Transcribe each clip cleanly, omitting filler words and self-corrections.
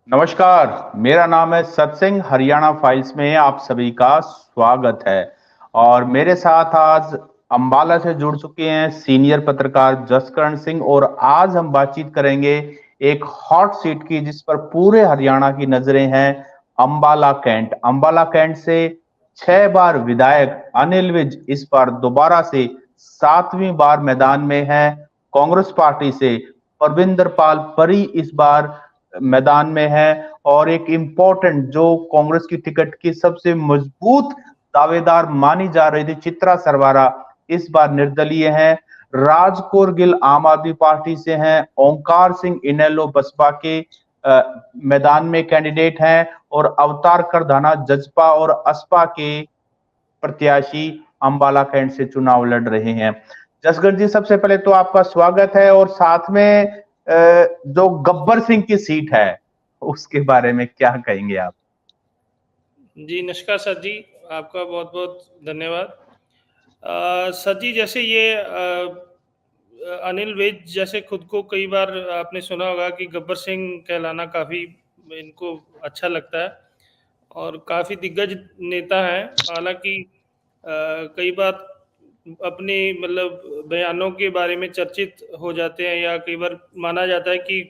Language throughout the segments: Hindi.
नमस्कार। मेरा नाम है सत्संग। हरियाणा फाइल्स में आप सभी का स्वागत है। और मेरे साथ आज अंबाला से जुड़ चुके हैं सीनियर पत्रकार जसकरण सिंह। और आज हम बातचीत करेंगे एक हॉट सीट की जिस पर पूरे हरियाणा की नजरें हैं। अंबाला कैंट। अंबाला कैंट से 6 बार विधायक अनिल विज इस बार दोबारा से 7वीं बार मैदान में है। कांग्रेस पार्टी से परविंदर पाल परी इस बार मैदान में है। और एक इंपॉर्टेंट जो कांग्रेस की टिकट की सबसे मजबूत दावेदार मानी जा रही थी चित्रा सरवारा इस बार निर्दलीय हैं। राजकौर गिल आम आदमी पार्टी से हैं। ओंकार सिंह इनेलो बसपा के मैदान में कैंडिडेट हैं। और अवतार करधाना जजपा और असपा के प्रत्याशी अंबाला कैंट से चुनाव लड़ रहे हैं। जसगढ़ जी, सबसे पहले तो आपका स्वागत है। और साथ में जो गब्बर सिंह की सीट है उसके बारे में क्या कहेंगे आप? जी नमस्कार सर जी, आपका बहुत बहुत धन्यवाद। सर जी, जैसे ये अनिल विज जैसे खुद को कई बार आपने सुना होगा कि गब्बर सिंह कहलाना काफ़ी इनको अच्छा लगता है और काफ़ी दिग्गज नेता हैं। हालांकि कई बार अपने मतलब बयानों के बारे में चर्चित हो जाते हैं या कई बार माना जाता है कि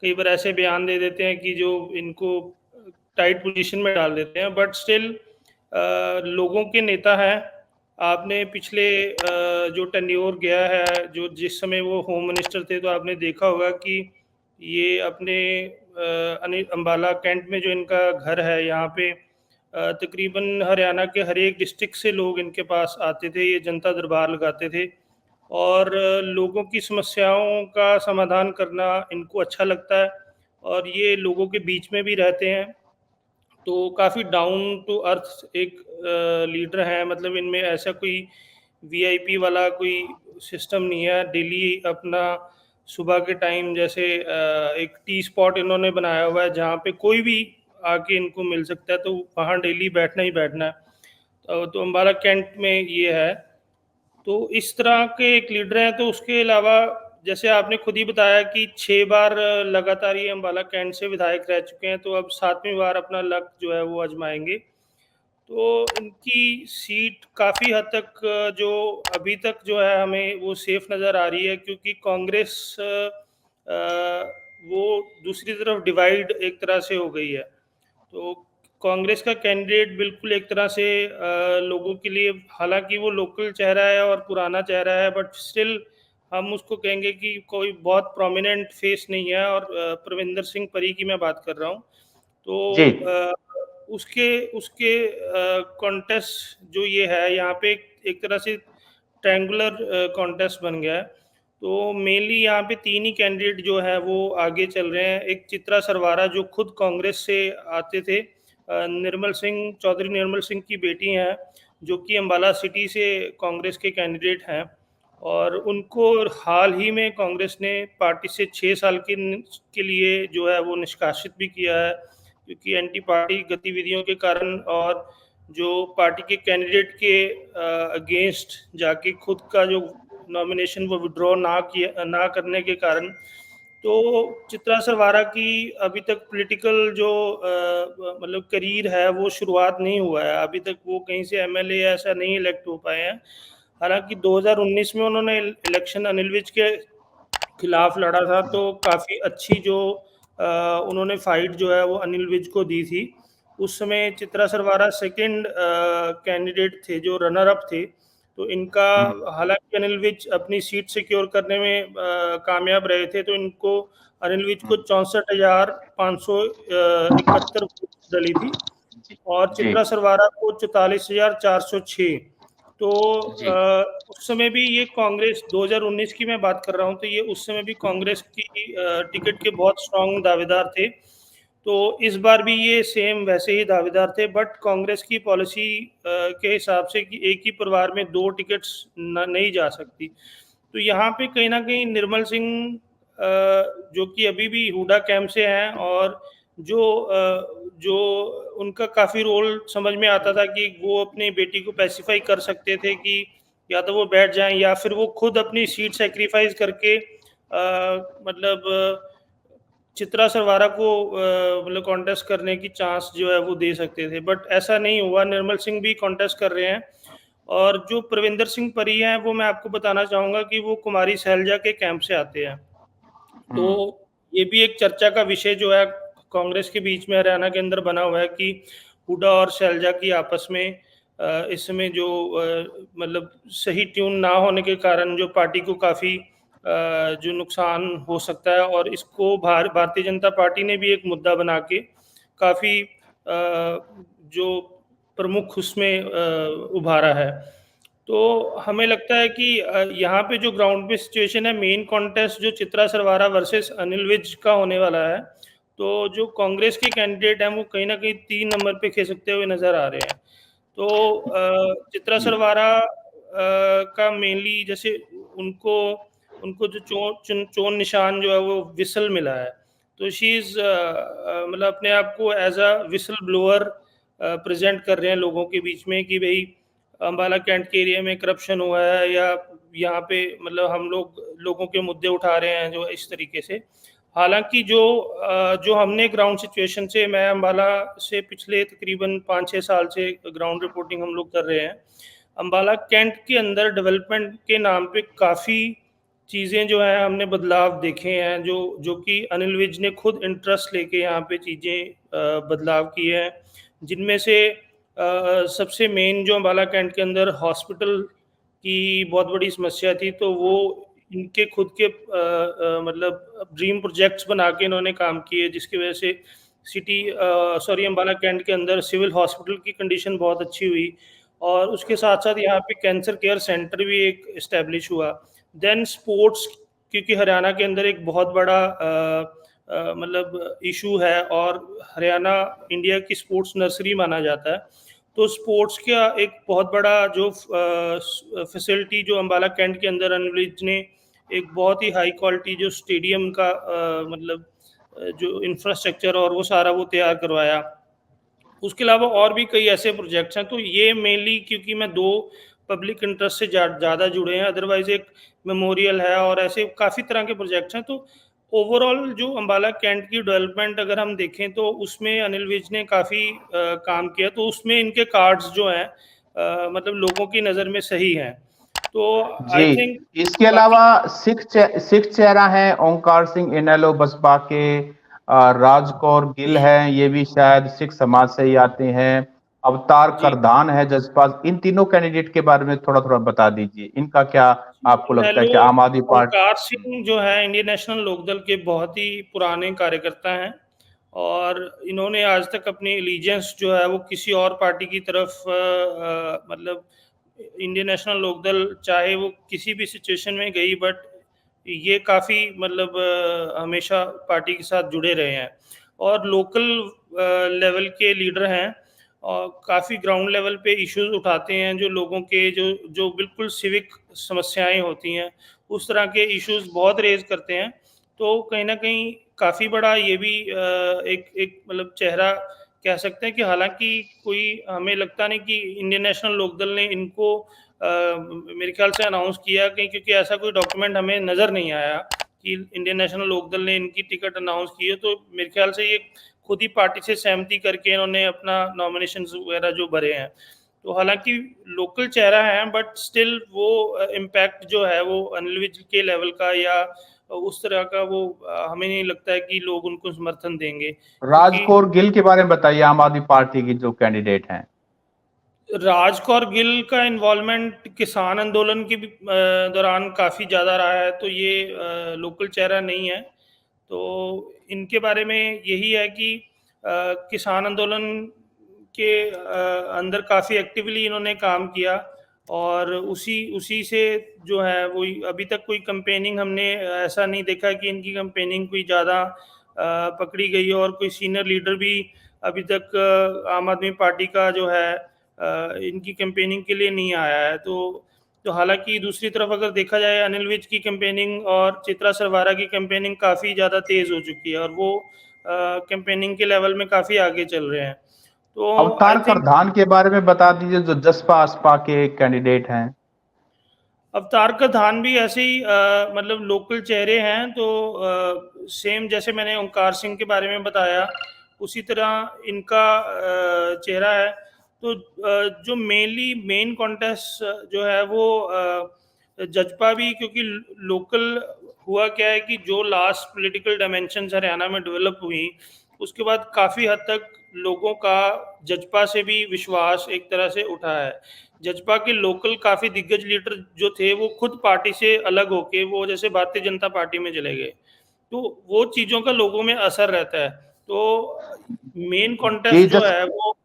कई बार ऐसे बयान दे देते हैं कि जो इनको टाइट पोजीशन में डाल देते हैं, बट स्टिल लोगों के नेता हैं। आपने पिछले जो टेन्योर गया है, जो जिस समय वो होम मिनिस्टर थे, तो आपने देखा होगा कि ये अपने अंबाला कैंट में जो इनका घर है, यहाँ पे तकरीबन हरियाणा के हर एक डिस्ट्रिक्ट से लोग इनके पास आते थे, ये जनता दरबार लगाते थे और लोगों की समस्याओं का समाधान करना इनको अच्छा लगता है और ये लोगों के बीच में भी रहते हैं। तो काफ़ी डाउन टू अर्थ एक लीडर हैं। मतलब इनमें ऐसा कोई वीआईपी वाला कोई सिस्टम नहीं है। डेली अपना सुबह के टाइम जैसे एक टी स्पॉट इन्होंने बनाया हुआ है जहाँ पे कोई भी आके इनको मिल सकता है, तो वहाँ डेली बैठना ही बैठना है। तो अम्बाला कैंट में ये है। तो इस तरह के एक लीडर हैं। तो उसके अलावा जैसे आपने खुद ही बताया कि 6 बार लगातार ये अम्बाला कैंट से विधायक रह चुके हैं, तो अब 7वीं बार अपना लक जो है वो आजमाएंगे। तो इनकी सीट काफ़ी हद तक जो अभी तक जो है हमें वो सेफ नज़र आ रही है, क्योंकि कांग्रेस वो दूसरी तरफ डिवाइड एक तरह से हो गई है। तो कांग्रेस का कैंडिडेट बिल्कुल एक तरह से लोगों के लिए, हालांकि वो लोकल चेहरा है और पुराना चेहरा है, बट स्टिल हम उसको कहेंगे कि कोई बहुत प्रोमिनेंट फेस नहीं है। और परविंदर सिंह परी की मैं बात कर रहा हूँ। जी। तो उसके उसके कॉन्टेस्ट जो ये है यहाँ पे एक तरह से ट्रायंगुलर कॉन्टेस्ट बन गया है। तो मेनली यहाँ पे 3 ही कैंडिडेट जो है वो आगे चल रहे हैं। एक चित्रा सरवारा जो खुद कांग्रेस से आते थे, निर्मल सिंह चौधरी निर्मल सिंह की बेटी हैं, जो कि अम्बाला सिटी से कांग्रेस के कैंडिडेट हैं। और उनको हाल ही में कांग्रेस ने पार्टी से 6 साल के लिए जो है वो निष्कासित भी किया है, क्योंकि एंटी पार्टी गतिविधियों के कारण और जो पार्टी के कैंडिडेट के अगेंस्ट जाके खुद का जो नॉमिनेशन वो विड्रॉ ना करने के कारण। तो चित्रा सरवारा की अभी तक पॉलिटिकल जो मतलब करियर है वो शुरुआत नहीं हुआ है। अभी तक वो कहीं से एमएलए ऐसा नहीं इलेक्ट हो पाए हैं। हालांकि 2019 में उन्होंने इलेक्शन अनिल विज के खिलाफ लड़ा था, तो काफ़ी अच्छी जो उन्होंने फाइट जो है वो अनिल विज को दी थी। उस समय चित्रा सरवारा सेकंड कैंडिडेट थे, जो रनर अप थे। तो इनका, हालांकि अनिल विज अपनी सीट सिक्योर करने में कामयाब रहे थे, तो इनको अनिल विज को 64,571 वोट डली थी जी। और जी। चित्रा सरवारा को 44,406। तो जी। उस समय भी ये कांग्रेस 2019 की मैं बात कर रहा हूँ, तो ये उस समय भी कांग्रेस की टिकट के बहुत स्ट्रांग दावेदार थे। तो इस बार भी ये सेम वैसे ही दावेदार थे, बट कांग्रेस की पॉलिसी के हिसाब से कि एक ही परिवार में 2 टिकट्स नहीं जा सकती। तो यहाँ पे कहीं ना कहीं निर्मल सिंह जो कि अभी भी हुडा कैंप से हैं, और जो उनका काफ़ी रोल समझ में आता था कि वो अपनी बेटी को पैसिफाई कर सकते थे कि या तो वो बैठ जाएं या फिर वो खुद अपनी सीट सेक्रीफाइस करके मतलब चित्रा सरवारा को मतलब कॉन्टेस्ट करने की चांस जो है वो दे सकते थे, बट ऐसा नहीं हुआ। निर्मल सिंह भी कॉन्टेस्ट कर रहे हैं, और जो प्रविंदर सिंह परी हैं वो मैं आपको बताना चाहूँगा कि वो कुमारी सैलजा के कैंप से आते हैं। तो ये भी एक चर्चा का विषय जो है कांग्रेस के बीच में हरियाणा के अंदर बना हुआ है कि हुड्डा और सैलजा की आपस में इस समय जो मतलब सही ट्यून ना होने के कारण जो पार्टी को काफ़ी जो नुकसान हो सकता है, और इसको भारतीय जनता पार्टी ने भी एक मुद्दा बना के काफ़ी जो प्रमुख उसमें उभारा है। तो हमें लगता है कि यहाँ पे जो ग्राउंड पे सिचुएशन है, मेन कॉन्टेस्ट जो चित्रा सरवारा वर्सेस अनिल विज का होने वाला है, तो जो कांग्रेस के कैंडिडेट हैं वो कहीं ना कहीं 3 नंबर पे खिसकते हुए नजर आ रहे हैं। तो चित्रा सरवारा का मेनली जैसे उनको उनको जो चोन निशान जो है वो विसल मिला है, तो शी इज मतलब अपने आप को as a whistle blower present कर रहे हैं लोगों के बीच में कि भाई अम्बाला कैंट के एरिया में करप्शन हुआ है, या यहाँ पे मतलब हम लोगों के मुद्दे उठा रहे हैं जो इस तरीके से। हालांकि जो हमने ग्राउंड सिचुएशन से, मैं अम्बाला से पिछले तकरीबन 5-6 साल से ग्राउंड रिपोर्टिंग हम लोग कर रहे हैं। अम्बाला कैंट के अंदर डेवलपमेंट के नाम पे काफ़ी चीज़ें जो है हमने बदलाव देखे हैं, जो कि अनिल विज ने खुद इंटरेस्ट लेके यहाँ पे चीज़ें बदलाव किए हैं, जिनमें से सबसे मेन जो अम्बाला कैंट के अंदर हॉस्पिटल की बहुत बड़ी समस्या थी, तो वो इनके खुद के मतलब ड्रीम प्रोजेक्ट्स बना के इन्होंने काम किए, जिसकी वजह से अम्बाला कैंट के अंदर सिविल हॉस्पिटल की कंडीशन बहुत अच्छी हुई, और उसके साथ साथ यहाँ पे कैंसर केयर सेंटर भी एक इस्टेब्लिश हुआ। देन स्पोर्ट्स, क्योंकि हरियाणा के अंदर एक बहुत बड़ा मतलब इशू है, और हरियाणा इंडिया की स्पोर्ट्स नर्सरी माना जाता है, तो स्पोर्ट्स का एक बहुत बड़ा जो फैसिलिटी जो अम्बाला कैंट के अंदर अनिल विज ने एक बहुत ही हाई क्वालिटी जो स्टेडियम का मतलब जो इंफ्रास्ट्रक्चर और वो सारा वो तैयार करवाया। उसके अलावा और भी कई ऐसे प्रोजेक्ट्स हैं, तो ये मेनली क्योंकि मैं 2 पब्लिक इंटरेस्ट से ज़्यादा जुड़े हैं, अदरवाइज एक मेमोरियल है और ऐसे काफ़ी तरह के प्रोजेक्ट्स हैं। तो ओवरऑल जो अम्बाला कैंट की डेवलपमेंट अगर हम देखें तो उसमें अनिल विज ने काफ़ी काम किया, तो उसमें इनके कार्ड्स जो हैं मतलब लोगों की नज़र में सही हैं। तो आई जी, थिंक इसके बाकी अलावा सिख चेहरा है ओंकार सिंह इनेलो बसपा के, राज कौर गिल हैं, ये भी शायद सिख समाज से ही आते हैं, अवतार जी, करदान है जसपा। इन तीनों कैंडिडेट के बारे में थोड़ा थोड़ा बता दीजिए, इनका क्या आपको लगता है इनेलो कि आम आदमी ओंकार पार्टी। सिंह जो है इंडियन नेशनल लोकदल के बहुत ही पुराने कार्यकर्ता हैं, और इन्होंने आज तक अपनी एलिजेंस जो है वो किसी और पार्टी की तरफ मतलब इंडियन नेशनल लोकदल चाहे वो किसी भी सिचुएशन में गई, बट ये काफ़ी मतलब हमेशा पार्टी के साथ जुड़े रहे हैं, और लोकल लेवल के लीडर हैं, और काफ़ी ग्राउंड लेवल पे इश्यूज उठाते हैं, जो लोगों के जो जो बिल्कुल सिविक समस्याएं होती हैं, उस तरह के इश्यूज बहुत रेज करते हैं। तो कहीं ना कहीं काफ़ी बड़ा ये भी एक एक मतलब चेहरा कह सकते हैं कि हालांकि कोई हमें लगता नहीं कि इंडियन नेशनल लोकदल ने इनको मेरे ख्याल से अनाउंस किया, कहीं क्योंकि ऐसा कोई डॉक्यूमेंट हमें नज़र नहीं आया कि इंडियन नेशनल लोकदल ने इनकी टिकट अनाउंस की है। तो मेरे ख्याल से ये खुद ही पार्टी से सहमति करके इन्होंने अपना नॉमिनेशन वगैरह जो भरे हैं। तो हालांकि लोकल चेहरा है, बट स्टिल वो इम्पैक्ट जो है वो अनिल विज के लेवल का या उस तरह का वो हमें नहीं लगता है कि लोग उनको समर्थन देंगे, राज क्योंकि कौर गिल के बारे में बताइए, आम आदमी पार्टी की जो कैंडिडेट हैं। राज कौर गिल का इन्वॉल्वमेंट किसान आंदोलन के दौरान काफ़ी ज़्यादा रहा है, तो ये लोकल चेहरा नहीं है। तो इनके बारे में यही है कि किसान आंदोलन के अंदर काफ़ी एक्टिवली इन्होंने काम किया, और उसी उसी से जो है वो अभी तक कोई कंपेनिंग हमने ऐसा नहीं देखा कि इनकी कंपेनिंग कोई ज़्यादा पकड़ी गई हो, और कोई सीनियर लीडर भी अभी तक आम आदमी पार्टी का जो है इनकी कैंपेनिंग के लिए नहीं आया है। तो हालांकि दूसरी तरफ अगर देखा जाए अनिल विज की कैंपेनिंग और चित्रा सरवारा की कैंपेनिंग काफ़ी ज़्यादा तेज़ हो चुकी है, और वो कैंपेनिंग के लेवल में काफ़ी आगे चल रहे हैं। तो आई अवतार थिंक करधान के बारे में बता दीजिए, जो जसपा असपा के कैंडिडेट हैं। अवतार का धान भी ऐसे ही मतलब लोकल चेहरे हैं, तो सेम जैसे मैंने ओंकार सिंह के बारे में बताया उसी तरह इनका चेहरा है। तो जो मेनली मेन कॉन्टेस्ट जो है वो जजपा भी, क्योंकि लोकल हुआ क्या है कि जो लास्ट पॉलिटिकल डायमेंशन हरियाणा में डेवलप हुई उसके बाद काफ़ी हद तक लोगों का जजपा से भी विश्वास एक तरह से उठा है। जजपा के लोकल काफ़ी दिग्गज लीडर जो थे वो खुद पार्टी से अलग होके वो जैसे भारतीय जनता पार्टी में चले गए, तो वो चीज़ों का लोगों में असर रहता है। तो मेन जी कॉन्टेस्ट जो जस है वो,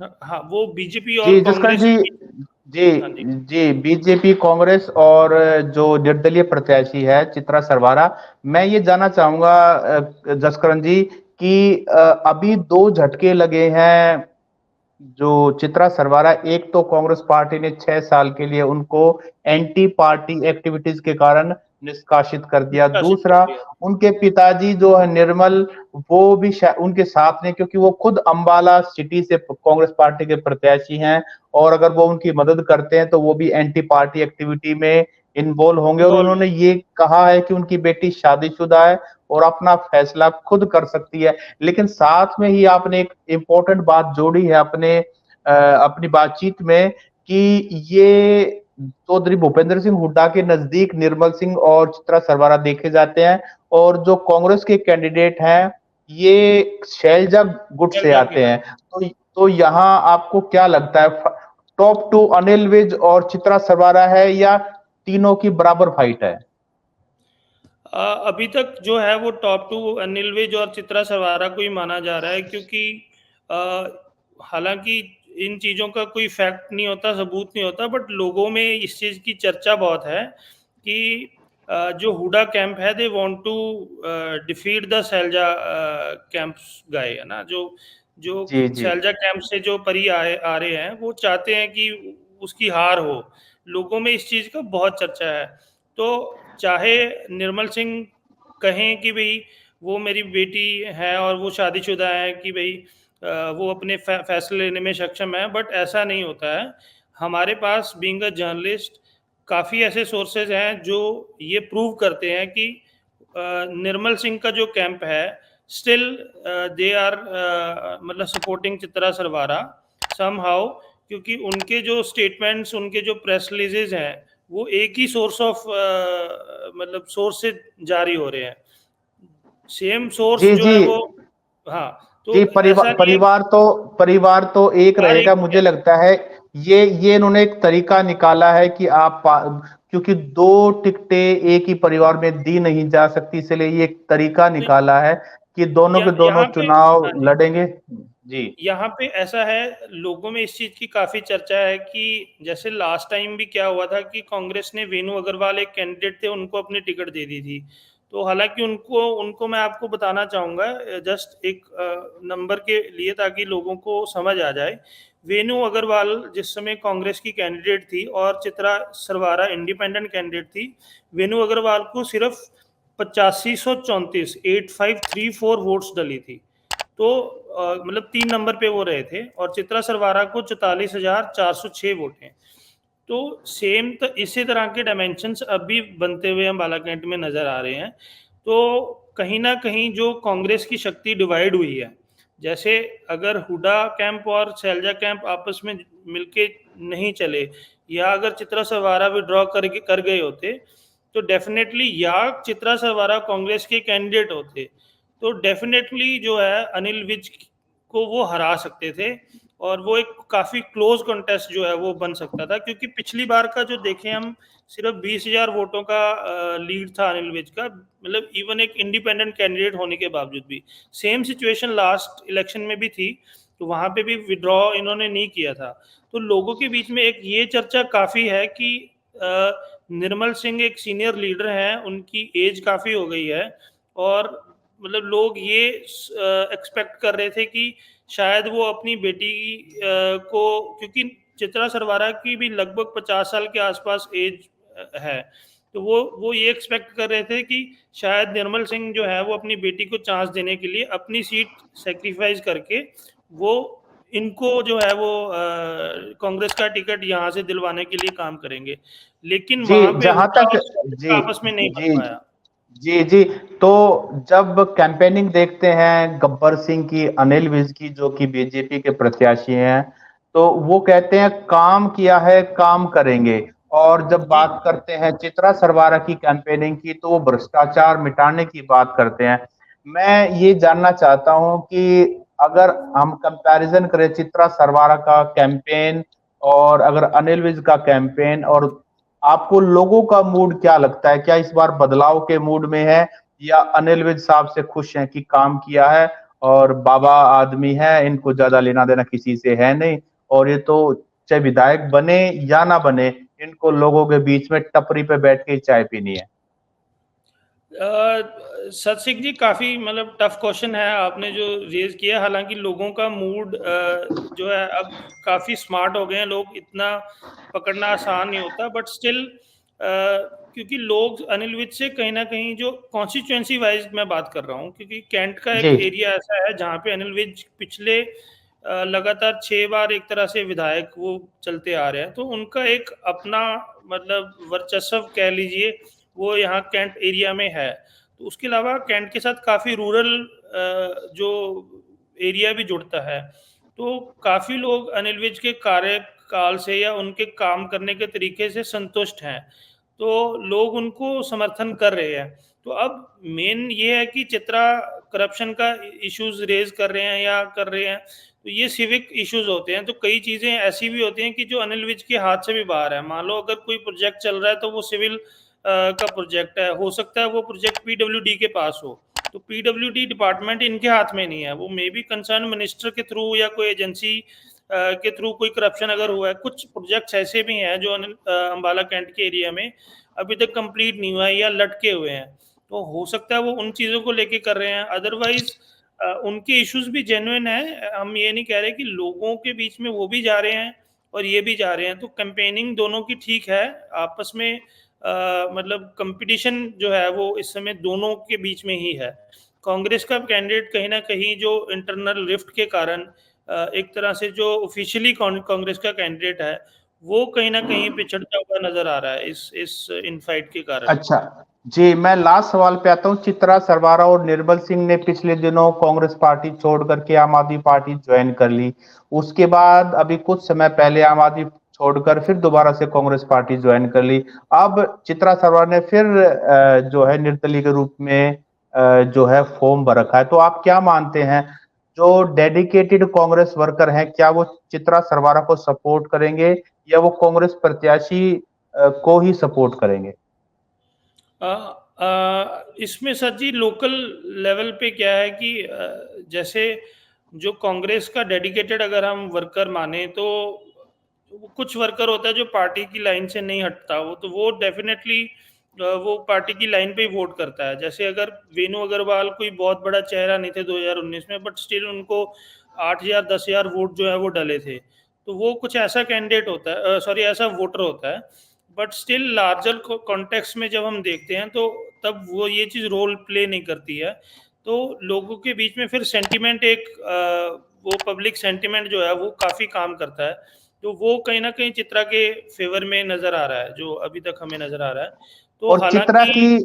हाँ, वो बीजेपी और जी जसकरण कांग्रेस जी, की। जी हाँ जी। जी, बीजेपी कांग्रेस और जो निर्दलीय प्रत्याशी है चित्रा सरवारा, मैं ये जानना चाहूंगा जसकरण जी कि अभी दो झटके लगे हैं जो चित्रा सरवारा। एक तो कांग्रेस पार्टी ने 6 साल के लिए उनको एंटी पार्टी एक्टिविटीज के कारण निष्कासित कर दिया। निष्कासित कर दूसरा, दिया। उनके पिताजी जो है निर्मल, वो भी उनके साथ ने, क्योंकि वो खुद अंबाला सिटी से कांग्रेस पार्टी के प्रत्याशी हैं, और अगर वो उनकी मदद करते हैं तो वो भी एंटी पार्टी एक्टिविटी में इन्वॉल्व होंगे। और इन्वॉल्व उन्होंने ये कहा है कि उनकी बेटी शादीशुदा है और अपना फैसला खुद कर सकती है। लेकिन साथ में ही आपने एक इम्पोर्टेंट बात जोड़ी है अपनी बातचीत में, कि ये चौधरी भूपेंद्र सिंह हुड्डा के नजदीक निर्मल सिंह और चित्रा सरवारा देखे जाते हैं, और जो कांग्रेस के कैंडिडेट हैं ये शैलजा गुट से शैलजा के आते हैं। हैं। तो यहाँ आपको क्या लगता है, टॉप टू अनिल विज और चित्रा सरवारा है या तीनों की बराबर फाइट है? अभी तक जो है वो टॉप टू अनिल विज और चित्रा सरवारा को ही माना जा रहा है, क्योंकि हालांकि इन चीज़ों का कोई फैक्ट नहीं होता, सबूत नहीं होता, बट लोगों में इस चीज़ की चर्चा बहुत है कि जो हुडा कैंप है they want to defeat the Selja camps guy, है ना, जो जो जी जी सैलजा कैंप से जो परी आ रहे हैं वो चाहते हैं कि उसकी हार हो। लोगों में इस चीज़ का बहुत चर्चा है। तो चाहे निर्मल सिंह कहें कि भाई वो मेरी बेटी है और वो शादीशुदा है, कि भाई वो अपने फैसले लेने में सक्षम है, बट ऐसा नहीं होता है। हमारे पास बीइंग अ जर्नलिस्ट काफ़ी ऐसे सोर्सेज हैं जो ये प्रूव करते हैं कि निर्मल सिंह का जो कैंप है स्टिल दे आर मतलब सपोर्टिंग चित्रा सरवारा समहाउ, क्योंकि उनके जो स्टेटमेंट्स, उनके जो प्रेस रिलीजेज हैं वो एक ही सोर्स ऑफ मतलब सोर्स से जारी हो रहे हैं। सेम सोर्स जी जो जी है वो, हाँ, तो जी, ऐसा परिवार नहीं है परिवार तो एक बाहर एक रहेगा ही मुझे है। लगता है। ये इन्होंने एक तरीका निकाला है कि क्योंकि दो टिकटें एक ही परिवार में दी नहीं जा सकती, इसलिए ये एक तरीका तो निकाला है कि दोनों के दोनों यहाँ पे, चुनाव हाँ जी, लड़ेंगे। जी यहाँ पे ऐसा है, लोगों में इस चीज़ की काफ़ी चर्चा है कि जैसे लास्ट टाइम भी क्या हुआ था कि कांग्रेस ने वेणु अग्रवाल एक कैंडिडेट थे उनको अपनी टिकट दे दी थी। तो हालांकि उनको उनको मैं आपको बताना चाहूँगा जस्ट एक नंबर के लिए, ताकि लोगों को समझ आ जाए। वेणु अग्रवाल जिस समय कांग्रेस की कैंडिडेट थी और चित्रा सरवारा इंडिपेंडेंट कैंडिडेट थी, वेणु अग्रवाल को सिर्फ 8534 8534 वोट्स डली थी। तो मतलब 3 नंबर पे वो रहे थे, और चित्रा सरवारा को 44,406 वोट हैं। तो सेम तो इसी तरह के डायमेंशंस अब भी बनते हुए हम बालाघाट में नज़र आ रहे हैं। तो कहीं न कहीं जो कांग्रेस की शक्ति डिवाइड हुई है, जैसे अगर हुडा कैंप और सैलजा कैंप आपस में मिलके नहीं चले, या अगर चित्रा सरवारा विड्रॉ कर गए होते, तो डेफिनेटली, या चित्रा सरवारा कांग्रेस के कैंडिडेट होते, तो डेफिनेटली जो है अनिल विज को वो हरा सकते थे, और वो एक काफ़ी क्लोज कंटेस्ट जो है वो बन सकता था, क्योंकि पिछली बार का जो देखें हम, सिर्फ 20,000 वोटों का लीड था अनिल विज का, मतलब इवन एक इंडिपेंडेंट कैंडिडेट होने के बावजूद भी। सेम सिचुएशन लास्ट इलेक्शन में भी थी, तो वहाँ पे भी विड्रॉ इन्होंने नहीं किया था। तो लोगों के बीच में एक ये चर्चा काफ़ी है कि निर्मल सिंह एक सीनियर लीडर हैं, उनकी एज काफ़ी हो गई है, और मतलब लोग ये एक्सपेक्ट कर रहे थे कि शायद वो अपनी बेटी को, क्योंकि चित्रा सरवारा की भी लगभग 50 साल के आसपास एज है, तो वो ये एक्सपेक्ट कर रहे थे कि शायद निर्मल सिंह जो है वो अपनी बेटी को चांस देने के लिए अपनी सीट सेक्रीफाइस करके वो इनको जो है वो कांग्रेस का टिकट यहाँ से दिलवाने के लिए काम करेंगे, लेकिन जी, वहां पे जहां उनका तक और कांग्रेस जी का आपस में नहीं बन जी पाया। जी जी, तो जब कैंपेनिंग देखते हैं गब्बर सिंह की, अनिल विज की, जो कि बीजेपी के प्रत्याशी हैं, तो वो कहते हैं काम किया है, काम करेंगे। और जब जी बात करते हैं चित्रा सरवारा की कैंपेनिंग की, तो वो भ्रष्टाचार मिटाने की बात करते हैं। मैं ये जानना चाहता हूं कि अगर हम कंपैरिजन करें चित्रा सरवारा का कैंपेन और अगर अनिल विज का कैंपेन, और आपको लोगों का मूड क्या लगता है? क्या इस बार बदलाव के मूड में है, या अनिल विज साहब से खुश हैं कि काम किया है और बाबा आदमी है, इनको ज्यादा लेना देना किसी से है नहीं, और ये तो चाहे विधायक बने या ना बने, इनको लोगों के बीच में टपरी पे बैठ के चाय पीनी है। सत सिंह जी, काफी मतलब टफ क्वेश्चन है आपने जो रेज किया। हालांकि लोगों का मूड जो है अब काफी स्मार्ट हो गए हैं लोग, इतना पकड़ना आसान नहीं होता, बट स्टिल क्योंकि लोग अनिल विज से कहीं ना कहीं, जो कॉन्स्टिट्यूएंसी वाइज मैं बात कर रहा हूँ, क्योंकि कैंट का जी एक एरिया ऐसा है जहाँ पे अनिल विज पिछले लगातार 6 बार एक तरह से विधायक वो चलते आ रहे हैं, तो उनका एक अपना मतलब वर्चस्व कह लीजिए वो यहाँ कैंट एरिया में है। तो उसके अलावा कैंट के साथ काफ़ी रूरल जो एरिया भी जुड़ता है, तो काफ़ी लोग अनिल विज के कार्यकाल से या उनके काम करने के तरीके से संतुष्ट हैं, तो लोग उनको समर्थन कर रहे हैं। तो अब मेन ये है कि चित्रा करप्शन का इश्यूज रेज कर रहे हैं या कर रहे हैं, तो ये सिविक इश्यूज होते हैं। तो कई चीज़ें ऐसी भी होती हैं कि जो अनिल विज के हाथ से भी बाहर है। मान लो अगर कोई प्रोजेक्ट चल रहा है तो वो सिविल का प्रोजेक्ट है, हो सकता है वो प्रोजेक्ट पीडब्ल्यूडी के पास हो, तो पीडब्ल्यूडी डिपार्टमेंट इनके हाथ में नहीं है, वो मे बी कंसर्न मिनिस्टर के थ्रू या कोई एजेंसी के थ्रू कोई करप्शन अगर हुआ है। कुछ प्रोजेक्ट्स ऐसे भी हैं जो अंबाला कैंट के एरिया में अभी तक कंप्लीट नहीं हुआ है या लटके हुए हैं, तो हो सकता है वो उन चीज़ों को लेके कर रहे हैं। अदरवाइज उनके इश्यूज भी जेन्युइन है, हम ये नहीं कह रहे कि लोगों के बीच में वो भी जा रहे हैं और ये भी जा रहे हैं, तो कैंपेनिंग दोनों की ठीक है। आपस में मतलब कंपटीशन जो है वो इस समय दोनों के बीच में ही है। कांग्रेस का कैंडिडेट कहीं ना कहीं जो इंटरनल रिफ्ट के कारण एक तरह से जो ऑफिशियली कांग्रेस का कैंडिडेट है वो कहीं ना कहीं पिछड़ता हुआ नजर आ रहा है इस इन फाइट के कारण। अच्छा, जी मैं लास्ट सवाल पे आता हूँ। चित्रा सरवारा और निर्मल सिंह ने पिछले दिनों कांग्रेस पार्टी छोड़ करके आम आदमी पार्टी ज्वाइन कर ली। उसके बाद अभी कुछ समय पहले आम आदमी छोड़कर फिर दोबारा से कांग्रेस पार्टी ज्वाइन कर ली। अब चित्रा सरवारा ने फिर जो है निर्दलीय के रूप में जो है फॉर्म भर रखा है। तो आप क्या मानते हैं, जो डेडिकेटेड कांग्रेस वर्कर हैं, क्या वो चित्रा सरवारा को सपोर्ट करेंगे, या वो कांग्रेस प्रत्याशी को ही सपोर्ट करेंगे? इसमें सर जी लोकल लेवल पे क्या है कि जैसे जो कांग्रेस का डेडिकेटेड अगर हम वर्कर माने तो कुछ वर्कर होता है जो पार्टी की लाइन से नहीं हटता, वो तो वो डेफिनेटली वो पार्टी की लाइन पे ही वोट करता है। जैसे अगर वेणु अग्रवाल कोई बहुत बड़ा चेहरा नहीं थे 2019 में, बट स्टिल उनको 8,000 10,000 वोट जो है वो डले थे, तो वो कुछ ऐसा कैंडिडेट होता है, सॉरी ऐसा वोटर होता है। बट स्टिल लार्जर कॉन्टेक्स्ट में जब हम देखते हैं तो तब वो ये चीज़ रोल प्ले नहीं करती है। तो लोगों के बीच में फिर सेंटिमेंट एक वो पब्लिक सेंटिमेंट जो है वो काफ़ी काम करता है, तो वो कहीं ना कहीं चित्रा के फेवर में नज़र आ रहा है, जो अभी तक हमें नज़र आ रहा है। तो और हालांकि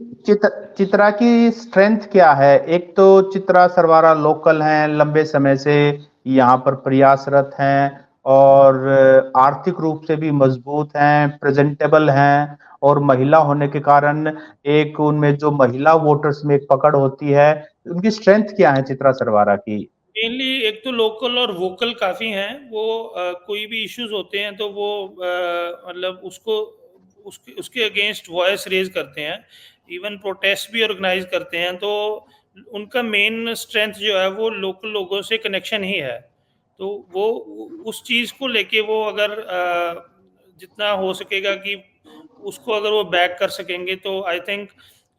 चित्रा की स्ट्रेंथ क्या है? एक तो चित्रा सरवारा लोकल हैं, लंबे समय से यहाँ पर प्रयासरत हैं, और आर्थिक रूप से भी मजबूत हैं, प्रेजेंटेबल हैं, और महिला होने के कारण एक उनमें जो महिला वोटर्स में एक पकड़ होती है। उनकी स्ट्रेंथ क्या है चित्रा सरवारा की? मेनली एक तो लोकल और वोकल काफ़ी हैं, वो कोई भी इश्यूज होते हैं तो वो मतलब उसको उसके उसके अगेंस्ट वॉइस रेज करते हैं, इवन प्रोटेस्ट भी ऑर्गेनाइज करते हैं। तो उनका मेन स्ट्रेंथ जो है वो लोकल लोगों से कनेक्शन ही है, तो वो उस चीज़ को लेके वो अगर जितना हो सकेगा कि उसको अगर वो बैक कर सकेंगे तो आई थिंक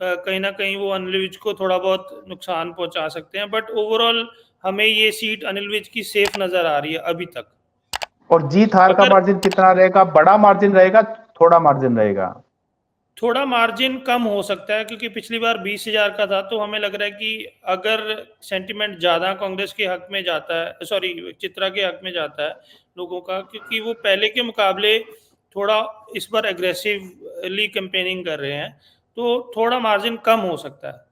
कहीं ना कहीं वो अनिल विज को थोड़ा बहुत नुकसान पहुंचा सकते हैं। बट ओवरऑल हमें ये सीट अनिल विज की सेफ नजर आ रही है अभी तक। और जीत हार का अगर मार्जिन कितना रहेगा? बड़ा मार्जिन रहेगा, थोड़ा मार्जिन रहेगा? थोड़ा मार्जिन कम हो सकता है क्योंकि पिछली बार 20,000 का था, तो हमें लग रहा है कि अगर सेंटिमेंट ज़्यादा कांग्रेस के हक में जाता है, सॉरी चित्रा के हक में जाता है लोगों का, क्योंकि वो पहले के मुकाबले थोड़ा इस बार एग्रेसिवली कैंपेनिंग कर रहे हैं, तो थोड़ा मार्जिन कम हो सकता है।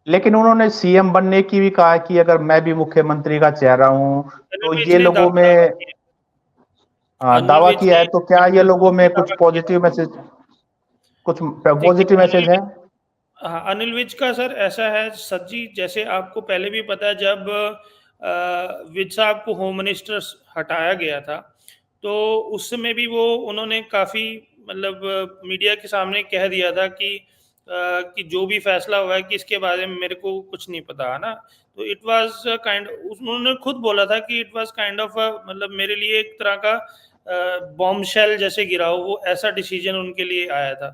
लेकिन उन्होंने सीएम बनने की भी कहा कि अगर मैं भी मुख्यमंत्री का चेहरा हूं अनिल तो विज ये ने लोगों दावा में किया। अनिल दावा विज किया ने है, तो क्या ये लोगों में कुछ दावा किया। पॉजिटिव मैसेज, कुछ देखिए पॉजिटिव मैसेज है? हाँ, अनिल विज का सर ऐसा है सर जी, जैसे आपको पहले भी पता है, जब विज साहब को होम मिनिस्टर हटाया गया था, तो उस समय भी वो उन्होंने काफ़ी मतलब मीडिया के सामने कह दिया था कि जो भी फैसला हुआ है कि इसके बारे में मेरे को कुछ नहीं पता है ना। तो इट वाज काइंड, उन्होंने खुद बोला था कि इट वाज काइंड ऑफ मतलब मेरे लिए एक तरह का बॉम्बशेल जैसे गिरा हो, वो ऐसा डिसीजन उनके लिए आया था।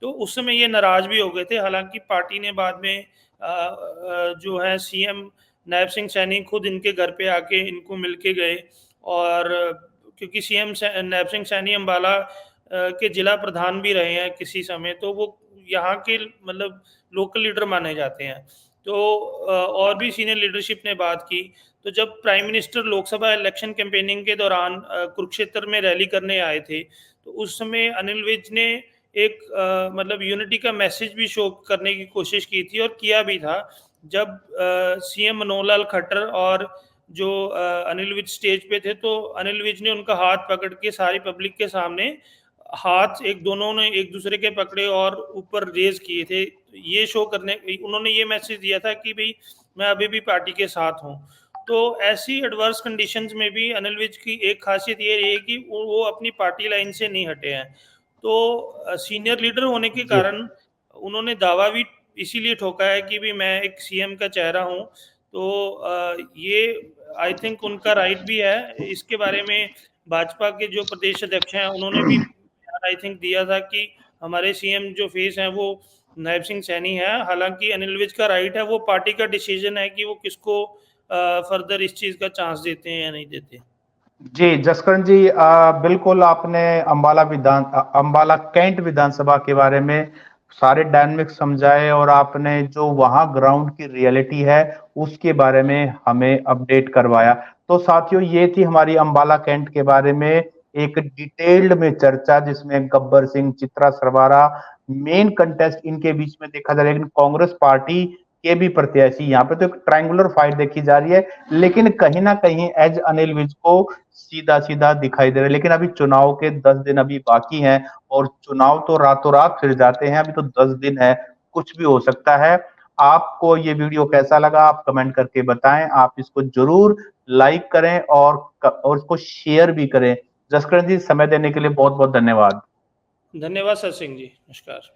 तो उस समय ये नाराज भी हो गए थे, हालांकि पार्टी ने बाद में जो है सीएम नायब सिंह सैनी खुद इनके घर पे आके इनको मिलके गए, और क्योंकि सीएम नायब सिंह सैनी अम्बाला के जिला प्रधान भी रहे हैं किसी समय, तो वो यहाँ के मतलब लोकल लीडर माने जाते हैं। तो और भी सीनियर लीडरशिप ने बात की। तो जब prime minister Lok Sabha election campaigning के दौरान कुरुक्षेत्र में रैली करने आए थे, तो उस समय अनिल विज ने एक मतलब यूनिटी का मैसेज भी शो करने की कोशिश की थी, और किया भी था। जब सीएम मनोहर लाल खट्टर और जो अनिल विज स्टेज पे थे, तो अनिल विज ने उनका हाथ पकड़ के सारी पब्लिक के सामने हाथ एक दोनों ने एक दूसरे के पकड़े और ऊपर रेज किए थे, ये शो करने, उन्होंने ये मैसेज दिया था कि भाई मैं अभी भी पार्टी के साथ हूँ। तो ऐसी एडवर्स कंडीशंस में भी अनिल विज की एक खासियत ये रही है कि वो अपनी पार्टी लाइन से नहीं हटे हैं। तो सीनियर लीडर होने के जी कारण उन्होंने दावा भी इसीलिए ठोका है कि भी मैं एक सीएम का चेहरा हूँ। तो ये आई थिंक उनका राइट भी है। इसके बारे में भाजपा के जो प्रदेश अध्यक्ष हैं, उन्होंने भी आई थिंक दिया था कि हमारे सीएम जो फेस हैं वो नायब सिंह सैनी है। हालांकि अनिल विज का राइट है, वो पार्टी का डिसीजन है कि वो किसको फर्दर इस चीज का चांस देते हैं या नहीं देते। जी, जसकरण जी, बिल्कुल आपने अंबाला कैंट विधानसभा के बारे में सारे डायनामिक्स समझाए और आपने जो वहां ग्राउंड की रियलिटी है उसके बारे में हमें अपडेट करवाया। तो साथियों, ये थी हमारी अंबाला कैंट के बारे में एक डिटेल्ड में चर्चा, जिसमें गब्बर सिंह, चित्रा सरवारा मेन कंटेस्ट इनके बीच में देखा जा रहा है, लेकिन कांग्रेस पार्टी के भी प्रत्याशी यहाँ पे तो एक ट्रायंगुलर फाइट देखी जा रही है, लेकिन कहीं ना कहीं एज अनिल विज को सीधा सीधा दिखाई दे रहा है। लेकिन अभी चुनाव के 10 दिन अभी बाकी हैं, और चुनाव तो रातों रात फिर जाते हैं, अभी तो 10 दिन है, कुछ भी हो सकता है। आपको ये वीडियो कैसा लगा आप कमेंट करके बताएं। आप इसको जरूर लाइक करें और इसको शेयर भी करें। जसकरण जी, समय देने के लिए बहुत बहुत धन्यवाद। धन्यवाद सर सिंह जी, नमस्कार।